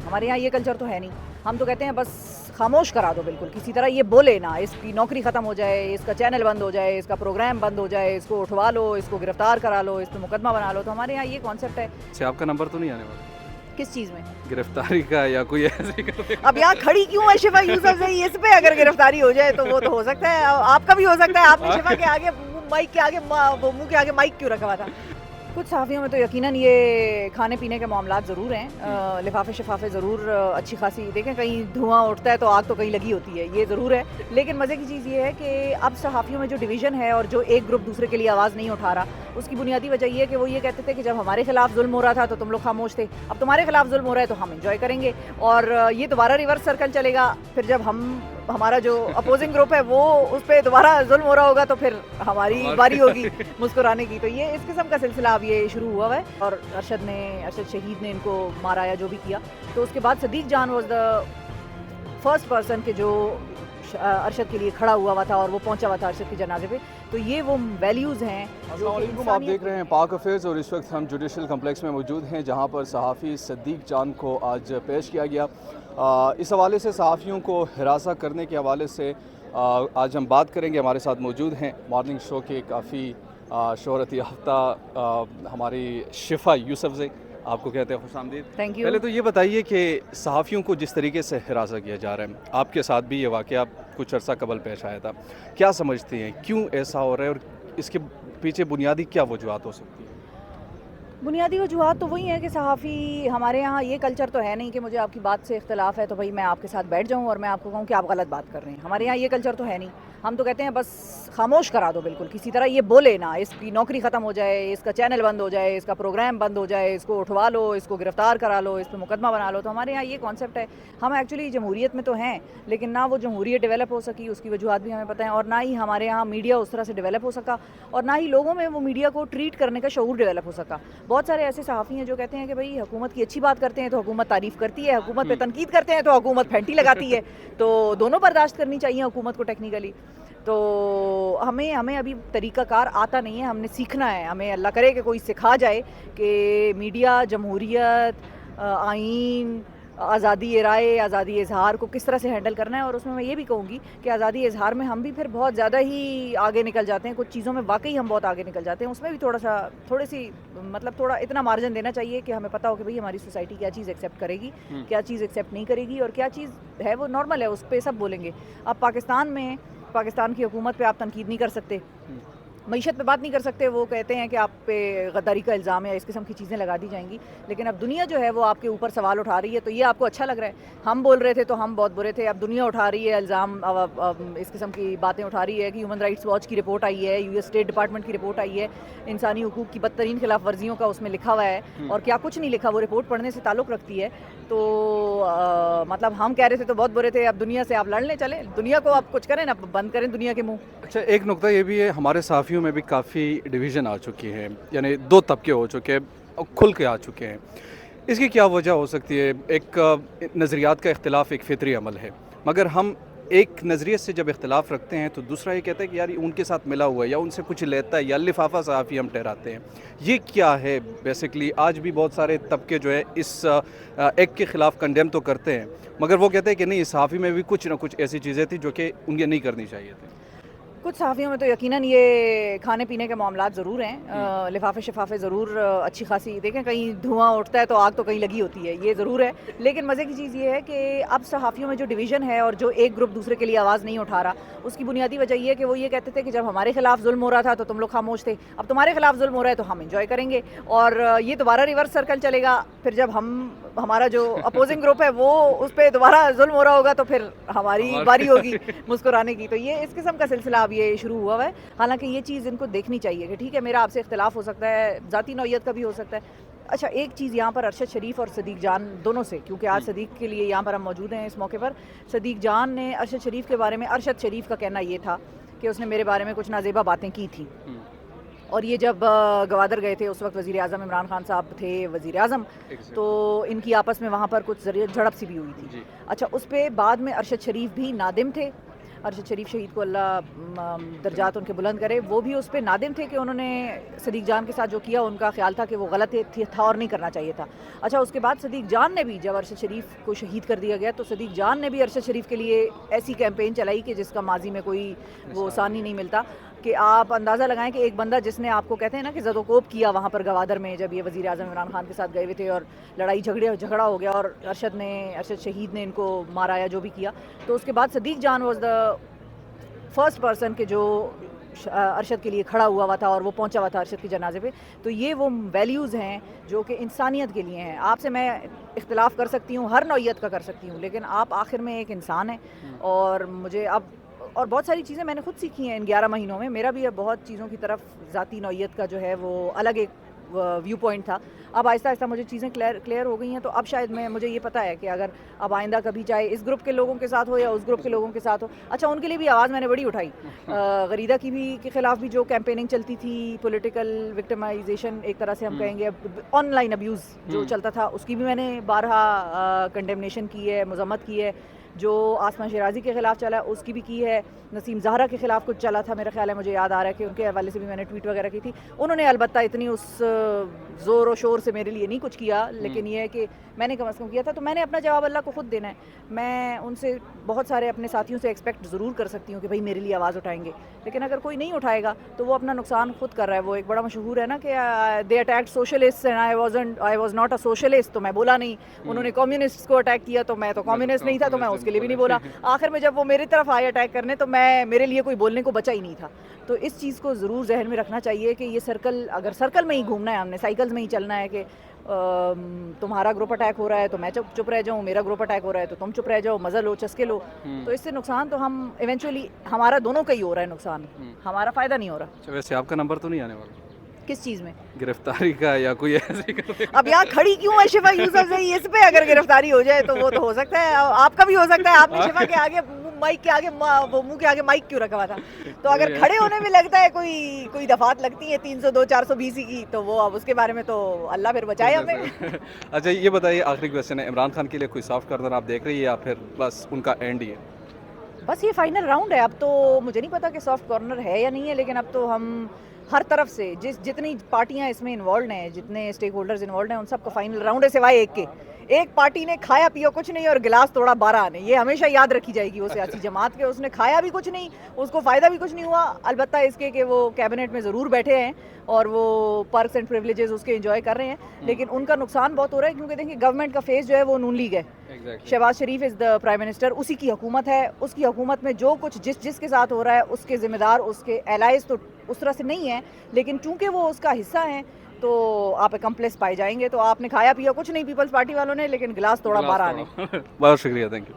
ہمارے یہاں یہ کلچر تو ہے نہیں. ہم تو کہتے ہیں بس خاموش کرا دو, بالکل کسی طرح یہ بولے نا, اس کی نوکری ختم ہو جائے, اس کا چینل بند ہو جائے, اس کا پروگرام بند ہو جائے, اس کو اٹھوا لو, اس کو گرفتار کرا لو, اس پہ مقدمہ بنا لو. تو ہمارے یہاں یہ کانسیپٹ ہے. اچھا, آپ کا نمبر تو نہیں آنے والا کس چیز میں؟ گرفتاری کا یا کوئی ایسی؟ اب یہاں کھڑی کیوں ہے شفا یوسف سے, اس پہ اگر گرفتاری ہو جائے تو وہ تو ہو سکتا ہے, آپ کا بھی ہو سکتا ہے. آپ نے شفا کے آگے مائک کے آگے منہ کے آگے مائک کیوں رکھا ہوا تھا؟ کچھ صحافیوں میں تو یقیناً یہ کھانے پینے کے معاملات ضرور ہیں, لفافے شفافے ضرور اچھی خاصی, دیکھیں کہیں دھواں اٹھتا ہے تو آگ تو کہیں لگی ہوتی ہے, یہ ضرور ہے. لیکن مزے کی چیز یہ ہے کہ اب صحافیوں میں جو ڈویژن ہے اور جو ایک گروپ دوسرے کے لیے آواز نہیں اٹھا رہا, اس کی بنیادی وجہ یہ ہے کہ وہ یہ کہتے تھے کہ جب ہمارے خلاف ظلم ہو رہا تھا تو تم لوگ خاموش تھے, اب تمہارے خلاف ظلم ہو رہا ہے تو ہم انجوائے کریں گے, اور یہ دوبارہ ریورس سرکل چلے گا. پھر جب ہمارا جو اپوزنگ گروپ ہے وہ اس پہ دوبارہ ظلم ہو رہا ہوگا تو پھر ہماری باری ہوگی مسکرانے کی. تو یہ اس قسم کا سلسلہ اب یہ شروع ہوا ہے. اور ارشد شہید نے ان کو مارایا جو بھی کیا, تو اس کے بعد صدیق جان واز دا فرسٹ پرسن کہ جو ارشد کے لیے کھڑا ہوا تھا اور وہ پہنچا ہوا تھا ارشد کے جنازے پہ. تو یہ وہ ویلیوز ہیں. السلام علیکم, آپ دیکھ رہے ہیں پاک افیئرز, اور اس وقت ہم جوڈیشل کمپلیکس میں موجود ہیں جہاں پر صحافی صدیق جان کو آج پیش کیا گیا. اس حوالے سے صحافیوں کو ہراساں کرنے کے حوالے سے آج ہم بات کریں گے. ہمارے ساتھ موجود ہیں مارننگ شو کے کافی شہرت یافتہ ہماری شفا یوسف سے, آپ کو کہتے ہیں خوش آمدید. Thank you. پہلے تو یہ بتائیے کہ صحافیوں کو جس طریقے سے ہراساں کیا جا رہا ہے, آپ کے ساتھ بھی یہ واقعہ کچھ عرصہ قبل پیش آیا تھا, کیا سمجھتے ہیں کیوں ایسا ہو رہا ہے اور اس کے پیچھے بنیادی کیا وجوہات ہو سکتی ہیں؟ بنیادی وجوہات تو وہی ہیں کہ صحافی, ہمارے یہاں یہ کلچر تو ہے نہیں کہ مجھے آپ کی بات سے اختلاف ہے تو بھائی میں آپ کے ساتھ بیٹھ جاؤں اور میں آپ کو کہوں کہ آپ غلط بات کر رہے ہیں. ہمارے یہاں یہ کلچر تو ہے نہیں. ہم تو کہتے ہیں بس خاموش کرا دو, بالکل کسی طرح یہ بولے نا, اس کی نوکری ختم ہو جائے, اس کا چینل بند ہو جائے, اس کا پروگرام بند ہو جائے, اس کو اٹھوا لو, اس کو گرفتار کرا لو, اس پہ مقدمہ بنا لو. تو ہمارے یہاں یہ کانسیپٹ ہے. ہم ایکچولی جمہوریت میں تو ہیں, لیکن نہ وہ جمہوریت ڈیولپ ہو سکی, اس کی وجوہات بھی ہمیں پتہ ہیں, اور نہ ہی ہمارے یہاں میڈیا اس طرح سے ڈیولپ ہو سکا, اور نہ ہی لوگوں میں وہ میڈیا کو ٹریٹ کرنے کا شعور ڈیولپ ہو سکا. بہت سارے ایسے صحافی ہیں جو کہتے ہیں کہ بھائی حکومت کی اچھی بات کرتے ہیں تو حکومت تعریف کرتی ہے, حکومت پہ تنقید کرتے ہیں تو حکومت پھینٹی لگاتی ہے. تو دونوں برداشت کرنی چاہیے حکومت کو ٹیکنیکلی. تو ہمیں ابھی طریقہ کار آتا نہیں ہے, ہم نے سیکھنا ہے. ہمیں اللہ کرے کہ کوئی سکھا جائے کہ میڈیا, جمہوریت, آئین, آزادی رائے, آزادی اظہار کو کس طرح سے ہینڈل کرنا ہے. اور اس میں یہ بھی کہوں گی کہ آزادی اظہار میں ہم بھی پھر بہت زیادہ ہی آگے نکل جاتے ہیں. کچھ چیزوں میں واقعی ہم بہت آگے نکل جاتے ہیں, اس میں بھی تھوڑا اتنا مارجن دینا چاہیے کہ ہمیں پتہ ہو کہ بھئی ہماری سوسائٹی کیا چیز ایکسیپٹ کرے گی, کیا چیز ایکسیپٹ نہیں کرے گی, اور کیا چیز ہے وہ نارمل ہے, اس پہ سب بولیں گے. اب پاکستان کی حکومت پہ آپ تنقید نہیں کر سکتے, معیشت پہ بات نہیں کر سکتے, وہ کہتے ہیں کہ آپ پہ غداری کا الزام ہے, اس قسم کی چیزیں لگا دی جائیں گی. لیکن اب دنیا جو ہے وہ آپ کے اوپر سوال اٹھا رہی ہے, تو یہ آپ کو اچھا لگ رہا ہے. ہم بول رہے تھے تو ہم بہت برے تھے, اب دنیا اٹھا رہی ہے الزام, اس قسم کی باتیں اٹھا رہی ہے کہ ہیومن رائٹس واچ کی رپورٹ آئی ہے, یو ایس اسٹیٹ ڈپارٹمنٹ کی رپورٹ آئی ہے, انسانی حقوق کی بدترین خلاف ورزیوں کا اس میں لکھا ہوا ہے, اور کیا کچھ نہیں لکھا, وہ رپورٹ پڑھنے سے تعلق رکھتی ہے. تو مطلب ہم کہہ رہے تھے تو بہت برے تھے, اب دنیا سے آپ لڑنے چلیں, دنیا کو آپ کچھ کریں نا, بند کریں دنیا کے منہ. اچھا, ایک نقطہ یہ بھی ہے, ہمارے صحافیوں میں بھی کافی ڈویژن آ چکی ہے, یعنی دو طبقے ہو چکے ہیں, کھل کے آ چکے ہیں. اس کی کیا وجہ ہو سکتی ہے؟ ایک نظریات کا اختلاف ایک فطری عمل ہے, مگر ہم ایک نظریے سے جب اختلاف رکھتے ہیں تو دوسرا یہ کہتا ہے کہ یار ان کے ساتھ ملا ہوا ہے یا ان سے کچھ لیتا ہے, یا لفافہ صحافی ہم ٹھہراتے ہیں. یہ کیا ہے بیسیکلی؟ آج بھی بہت سارے طبقے جو ہے اس ایکٹ کے خلاف کنڈیم تو کرتے ہیں, مگر وہ کہتے ہیں کہ نہیں, صحافی میں بھی کچھ نہ کچھ ایسی چیزیں تھیں جو کہ انہیں نہیں کرنی چاہیے تھی. کچھ صحافیوں میں تو یقیناً یہ کھانے پینے کے معاملات ضرور ہیں, لفافے شفافے ضرور اچھی خاصی, دیکھیں کہیں دھواں اٹھتا ہے تو آگ تو کہیں لگی ہوتی ہے, یہ ضرور ہے. لیکن مزے کی چیز یہ ہے کہ اب صحافیوں میں جو ڈویژن ہے اور جو ایک گروپ دوسرے کے لیے آواز نہیں اٹھا رہا, اس کی بنیادی وجہ یہ ہے کہ وہ یہ کہتے تھے کہ جب ہمارے خلاف ظلم ہو رہا تھا تو تم لوگ خاموش تھے, اب تمہارے خلاف ظلم ہو رہا ہے تو ہم انجوائے کریں گے, اور یہ دوبارہ ریورس سرکل چلے گا. پھر جب ہمارا جو اپوزنگ گروپ ہے وہ اس پہ دوبارہ ظلم ہو رہا ہوگا تو پھر ہماری باری ہوگی مسکرانے کی. تو یہ اس قسم کا سلسلہ اب یہ شروع ہوا ہے. حالانکہ یہ چیز ان کو دیکھنی چاہیے کہ ٹھیک ہے, میرا آپ سے اختلاف ہو سکتا ہے, ذاتی نوعیت کا بھی ہو سکتا ہے. اچھا, ایک چیز یہاں پر ارشد شریف اور صدیق جان دونوں سے, کیونکہ آج صدیق کے لیے یہاں پر ہم موجود ہیں اس موقع پر, صدیق جان نے ارشد شریف کے بارے میں, ارشد شریف کا کہنا یہ تھا کہ اس نے میرے بارے میں کچھ نازیبا باتیں کی تھیں, اور یہ جب گوادر گئے تھے اس وقت وزیر اعظم عمران خان صاحب تھے وزیر اعظم, تو ان کی آپس میں وہاں پر کچھ جھڑپ سی بھی ہوئی تھی. اچھا, اس پہ بعد میں ارشد شریف بھی نادم تھے, ارشد شریف شہید کو اللہ درجات ان کے بلند کرے، وہ بھی اس پہ نادم تھے کہ انہوں نے صدیق جان کے ساتھ جو کیا، ان کا خیال تھا کہ وہ غلط تھا اور نہیں کرنا چاہیے تھا۔ اچھا اس کے بعد صدیق جان نے بھی، جب ارشد شریف کو شہید کر دیا گیا تو صدیق جان نے بھی ارشد شریف کے لیے ایسی کیمپین چلائی کہ جس کا ماضی میں کوئی وہ ثانی نہیں ملتا، کہ آپ اندازہ لگائیں کہ ایک بندہ جس نے آپ کو کہتے ہیں نا کہ زد و کوب کیا وہاں پر گوادر میں، جب یہ وزیر اعظم عمران خان کے ساتھ گئے ہوئے تھے اور لڑائی جھگڑا ہو گیا اور ارشد شہید نے ان کو مارایا جو بھی کیا، تو اس کے بعد صدیق جان واز دا فرسٹ پرسن کہ جو ارشد کے لیے کھڑا ہوا تھا اور وہ پہنچا ہوا تھا ارشد کے جنازے پہ۔ تو یہ وہ ویلیوز ہیں جو کہ انسانیت کے لیے ہیں۔ آپ سے میں اختلاف کر سکتی ہوں، ہر نوعیت کا کر سکتی ہوں، لیکن آپ آخر میں ایک انسان ہیں، اور مجھے اب اور بہت ساری چیزیں میں نے خود سیکھی ہیں ان 11 مہینوں میں۔ میرا بھی اب بہت چیزوں کی طرف ذاتی نوعیت کا جو ہے وہ الگ ایک ویو پوائنٹ تھا۔ اب آہستہ آہستہ مجھے چیزیں کلیئر ہو گئی ہیں، تو اب شاید مجھے یہ پتہ ہے کہ اگر اب آئندہ کبھی چاہے اس گروپ کے لوگوں کے ساتھ ہو یا اس گروپ کے لوگوں کے ساتھ ہو، اچھا ان کے لیے بھی آواز میں نے بڑی اٹھائی، غریدہ کی بھی کے خلاف بھی جو کیمپیننگ چلتی تھی، پولیٹیکل وکٹمائزیشن ایک طرح سے ہم کہیں گے، آن لائن ابیوز جو چلتا تھا، اس کی بھی میں نے بارہا کنڈیمنیشن کی ہے، مذمت کی ہے۔ جو آسمہ شیرازی کے خلاف چلا اس کی بھی کی ہے، نسیم زہرا کے خلاف کچھ چلا تھا میرا خیال ہے، مجھے یاد آ رہا ہے کہ ان کے حوالے سے بھی میں نے ٹویٹ وغیرہ کی تھی۔ انہوں نے البتہ اتنی اس زور و شور سے میرے لیے نہیں کچھ کیا، لیکن یہ ہے کہ میں نے کم از کم کیا تھا، تو میں نے اپنا جواب اللہ کو خود دینا ہے۔ میں ان سے بہت سارے اپنے ساتھیوں سے ایکسپیکٹ ضرور کر سکتی ہوں کہ بھائی میرے لیے آواز اٹھائیں گے، لیکن اگر کوئی نہیں اٹھائے گا تو وہ اپنا نقصان خود کر رہا ہے۔ وہ ایک بڑا مشہور ہے نا کہ they attacked socialist and I was not a socialist, تو میں بولا نہیں۔ انہوں نے کمیونسٹ کو اٹیک کیا تو میں تو کمیونسٹ نہیں تھا، تو میں اس کے لیے بھی نہیں بولا۔ آخر میں جب وہ میری طرف آئے اٹیک کرنے تو میرے لیے کوئی بولنے کو بچا ہی نہیں تھا۔ تو اس چیز کو ضرور ذہن میں رکھنا چاہیے کہ یہ سرکل، اگر سرکل میں ہی گھومنا ہے، ہم نے سائیکلز میں ہی چلنا ہے کہ تمہارا گروپ اٹیک ہو رہا ہے تو میں چپ رہ جاؤں، میرا گروپ اٹیک ہو رہا ہے تو تم چپ رہ جاؤ، مزہ لو، چسکے لو، تو اس سے نقصان تو ہم ایونچولی ہمارا دونوں کا ہی ہو رہا ہے نقصان، ہمارا فائدہ نہیں ہو رہا۔ اچھا ویسے آپ کا نمبر تو نہیں آنے والا کس چیز میں؟ گرفتاری کا یا کوئی ایسی اب یہاں کھڑی کیوں ہے شفا یوسف سے، اس پہ اگر گرفتاری ہو جائے تو وہ تو ہو سکتا ہے، آپ کا بھی ہو سکتا ہے۔ آپ نے شفا کے آگے مائک کے آگے منہ کے آگے مائک کیوں رکھا ہوا تھا؟ تو اگر کھڑے ہونے میں لگتا ہے کوئی دفعات لگتی ہے 302 420 کی، تو وہ اب اس کے بارے میں تو اللہ پھر بچائے ہمیں۔ اچھا یہ بتائیے، آخری کویشچن ہے، عمران خان کے لیے کوئی سافٹ کارنر آپ دیکھ رہی ہے یا پھر بس ان کا اینڈ ہی ہے؟ بس یہ فائنل راؤنڈ ہے، اب تو مجھے نہیں پتا کہ سافٹ کارنر ہے یا نہیں ہے، لیکن اب تو ہم ہر طرف سے جتنی پارٹیاں اس میں انوالوڈ ہیں، جتنے اسٹیک ہولڈرز انوالوڈ ہیں، ان سب کا فائنل راؤنڈ ہے سوائے ایک کے۔ ایک پارٹی نے کھایا پیا کچھ نہیں اور گلاس توڑا 12 آنے، یہ ہمیشہ یاد رکھی جائے گی وہ سیاسی جماعت کے۔ اس نے کھایا بھی کچھ نہیں، اس کو فائدہ بھی کچھ نہیں ہوا، البتہ اس کے کہ وہ کیبنٹ میں ضرور بیٹھے ہیں اور وہ پرکس اینڈ پریولیجز اس کے انجوائے کر رہے ہیں، لیکن ان کا نقصان بہت ہو رہا ہے، کیونکہ دیکھیں گورنمنٹ کا فیس جو ہے وہ نون لیگ ہے۔ شہباز شریف از دا پرائم منسٹر، اسی کی حکومت ہے، اس کی حکومت میں جو کچھ جس کے ساتھ ہو رہا ہے اس کے ذمہ دار اس کے الائز تو اس طرح سے نہیں ہیں، لیکن چونکہ وہ اس کا حصہ ہیں تو آپ اکمپلس پائے جائیں گے۔ تو آپ نے کھایا پیا کچھ نہیں پیپلز پارٹی والوں نے، لیکن گلاس توڑا 12 آنے۔ بہت شکریہ، تھینک یو۔